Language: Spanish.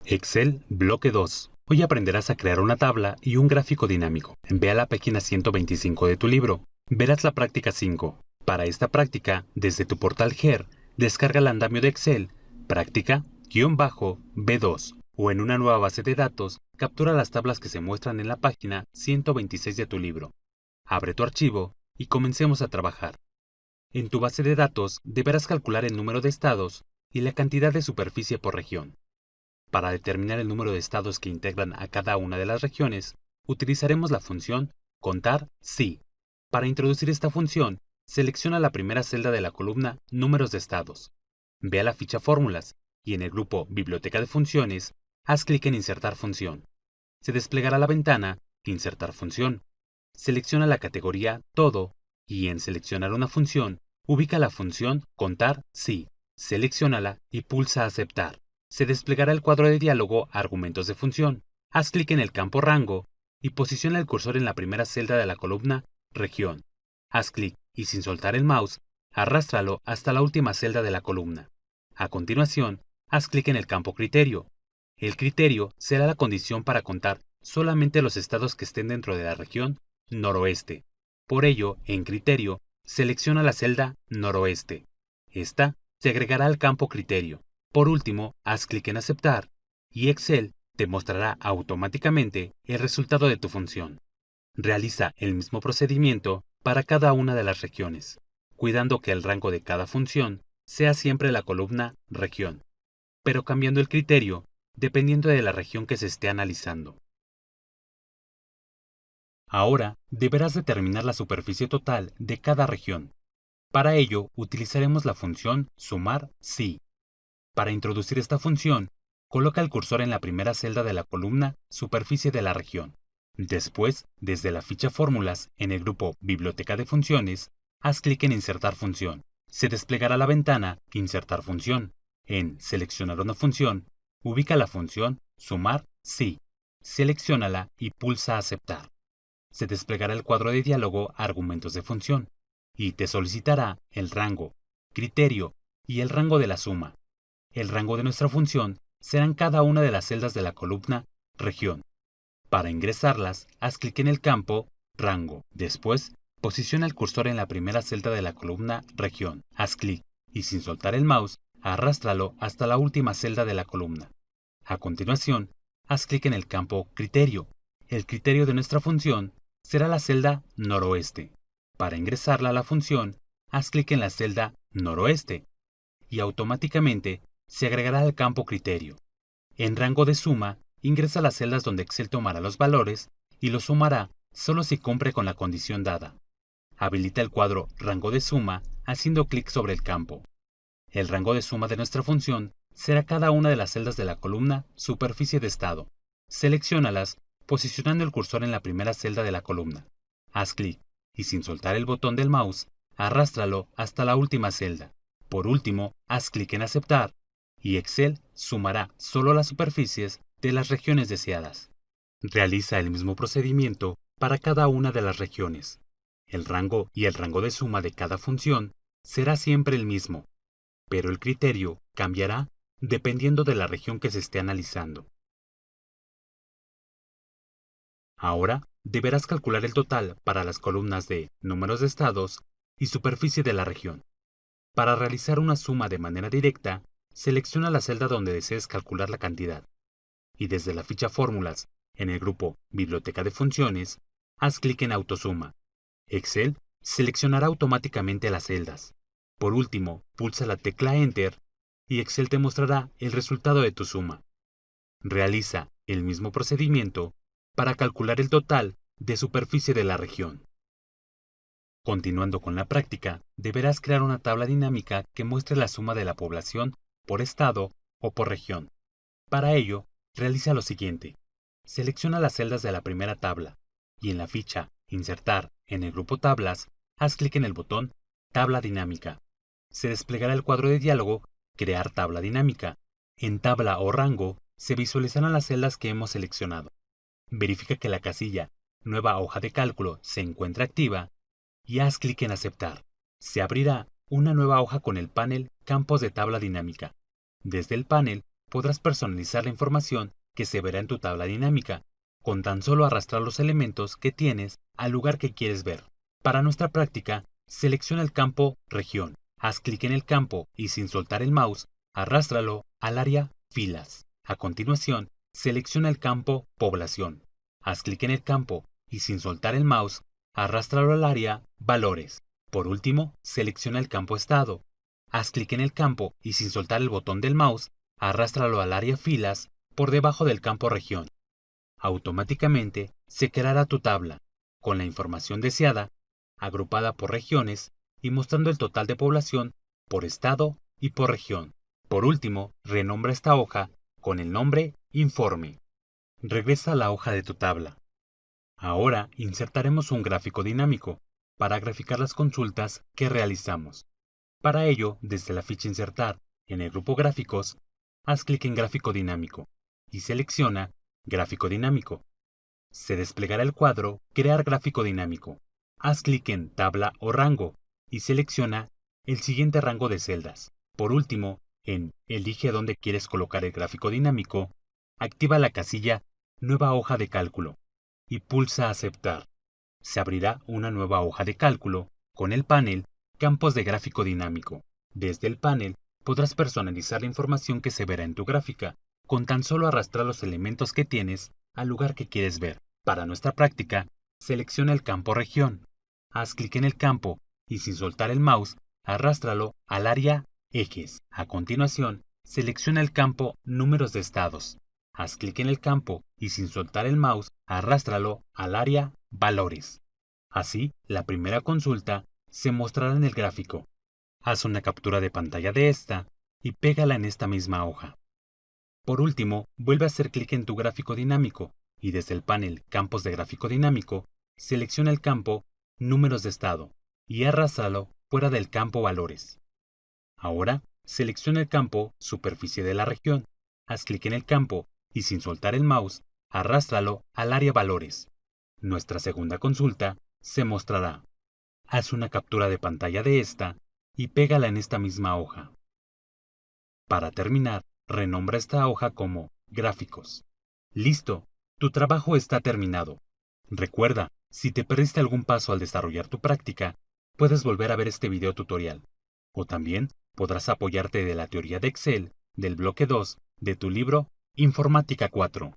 Excel Bloque 2. Hoy aprenderás a crear una tabla y un gráfico dinámico. Ve a la página 125 de tu libro. Verás la práctica 5. Para esta práctica, desde tu portal GER, descarga el andamio de Excel, práctica-B2, o en una nueva base de datos, captura las tablas que se muestran en la página 126 de tu libro. Abre tu archivo y comencemos a trabajar. En tu base de datos deberás calcular el número de estados y la cantidad de superficie por región. Para determinar el número de estados que integran a cada una de las regiones, utilizaremos la función contar si. Para introducir esta función, selecciona la primera celda de la columna Números de estados. Ve a la ficha Fórmulas y en el grupo Biblioteca de funciones, haz clic en Insertar función. Se desplegará la ventana Insertar función. Selecciona la categoría Todo y en Seleccionar una función, ubica la función contar si. Selecciónala y pulsa Aceptar. Se desplegará el cuadro de diálogo Argumentos de función. Haz clic en el campo Rango y posiciona el cursor en la primera celda de la columna Región. Haz clic y sin soltar el mouse, arrástralo hasta la última celda de la columna. A continuación, haz clic en el campo Criterio. El criterio será la condición para contar solamente los estados que estén dentro de la región Noroeste. Por ello, en Criterio, selecciona la celda Noroeste. Esta se agregará al campo Criterio. Por último, haz clic en Aceptar y Excel te mostrará automáticamente el resultado de tu función. Realiza el mismo procedimiento para cada una de las regiones, cuidando que el rango de cada función sea siempre la columna Región, pero cambiando el criterio dependiendo de la región que se esté analizando. Ahora deberás determinar la superficie total de cada región. Para ello utilizaremos la función sumar si. Para introducir esta función, coloca el cursor en la primera celda de la columna Superficie de la región. Después, desde la ficha Fórmulas, en el grupo Biblioteca de funciones, haz clic en Insertar función. Se desplegará la ventana Insertar función. En Seleccionar una función, ubica la función Sumar si. Selecciónala y pulsa Aceptar. Se desplegará el cuadro de diálogo Argumentos de función y te solicitará el rango, criterio y el rango de la suma. El rango de nuestra función serán cada una de las celdas de la columna Región. Para ingresarlas, haz clic en el campo Rango. Después, posiciona el cursor en la primera celda de la columna Región. Haz clic y sin soltar el mouse, arrástralo hasta la última celda de la columna. A continuación, haz clic en el campo Criterio. El criterio de nuestra función será la celda Noroeste. Para ingresarla a la función, haz clic en la celda Noroeste y automáticamente se agregará al campo Criterio. En rango de suma, ingresa las celdas donde Excel tomará los valores y los sumará solo si cumple con la condición dada. Habilita el cuadro Rango de suma haciendo clic sobre el campo. El rango de suma de nuestra función será cada una de las celdas de la columna Superficie de estado. Selecciónalas posicionando el cursor en la primera celda de la columna. Haz clic y sin soltar el botón del mouse, arrástralo hasta la última celda. Por último, haz clic en Aceptar y Excel sumará solo las superficies de las regiones deseadas. Realiza el mismo procedimiento para cada una de las regiones. El rango y el rango de suma de cada función será siempre el mismo, pero el criterio cambiará dependiendo de la región que se esté analizando. Ahora deberás calcular el total para las columnas de números de estados y superficie de la región. Para realizar una suma de manera directa, selecciona la celda donde desees calcular la cantidad y desde la ficha Fórmulas, en el grupo Biblioteca de funciones, haz clic en Autosuma. Excel seleccionará automáticamente las celdas. Por último, pulsa la tecla Enter y Excel te mostrará el resultado de tu suma. Realiza el mismo procedimiento para calcular el total de superficie de la región. Continuando con la práctica, deberás crear una tabla dinámica que muestre la suma de la población por estado o por región. Para ello, realiza lo siguiente. Selecciona las celdas de la primera tabla y en la ficha Insertar en el grupo Tablas, haz clic en el botón Tabla dinámica. Se desplegará el cuadro de diálogo Crear tabla dinámica. En tabla o rango se visualizarán las celdas que hemos seleccionado. Verifica que la casilla Nueva hoja de cálculo se encuentra activa y haz clic en Aceptar. Se abrirá una nueva hoja con el panel Campos de tabla dinámica. Desde el panel podrás personalizar la información que se verá en tu tabla dinámica, con tan solo arrastrar los elementos que tienes al lugar que quieres ver. Para nuestra práctica, selecciona el campo Región. Haz clic en el campo y sin soltar el mouse, arrástralo al área Filas. A continuación, selecciona el campo Población. Haz clic en el campo y sin soltar el mouse, arrástralo al área Valores. Por último, selecciona el campo Estado. Haz clic en el campo y sin soltar el botón del mouse, arrástralo al área Filas por debajo del campo Región. Automáticamente se creará tu tabla, con la información deseada, agrupada por regiones y mostrando el total de población por estado y por región. Por último, renombra esta hoja con el nombre Informe. Regresa a la hoja de tu tabla. Ahora insertaremos un gráfico dinámico para graficar las consultas que realizamos. Para ello, desde la ficha Insertar, en el grupo Gráficos, haz clic en Gráfico dinámico y selecciona Gráfico dinámico. Se desplegará el cuadro Crear gráfico dinámico. Haz clic en Tabla o rango y selecciona el siguiente rango de celdas. Por último, en Elige dónde quieres colocar el gráfico dinámico, activa la casilla Nueva hoja de cálculo y pulsa Aceptar. Se abrirá una nueva hoja de cálculo con el panel Campos de gráfico dinámico. Desde el panel podrás personalizar la información que se verá en tu gráfica, con tan solo arrastrar los elementos que tienes al lugar que quieres ver. Para nuestra práctica, selecciona el campo Región. Haz clic en el campo y sin soltar el mouse, arrástralo al área Ejes. A continuación, selecciona el campo Números de estados. Haz clic en el campo y sin soltar el mouse, arrástralo al área Valores. Así, la primera consulta se mostrará en el gráfico. Haz una captura de pantalla de esta y pégala en esta misma hoja. Por último, vuelve a hacer clic en tu gráfico dinámico y desde el panel Campos de gráfico dinámico, selecciona el campo Números de estado y arrástralo fuera del campo Valores. Ahora, selecciona el campo Superficie de la región, haz clic en el campo y sin soltar el mouse, arrástralo al área Valores. Nuestra segunda consulta se mostrará. Haz una captura de pantalla de esta y pégala en esta misma hoja. Para terminar, renombra esta hoja como Gráficos. Listo, tu trabajo está terminado. Recuerda, si te perdiste algún paso al desarrollar tu práctica, puedes volver a ver este video tutorial. O también podrás apoyarte de la teoría de Excel del bloque 2 de tu libro Informática 4.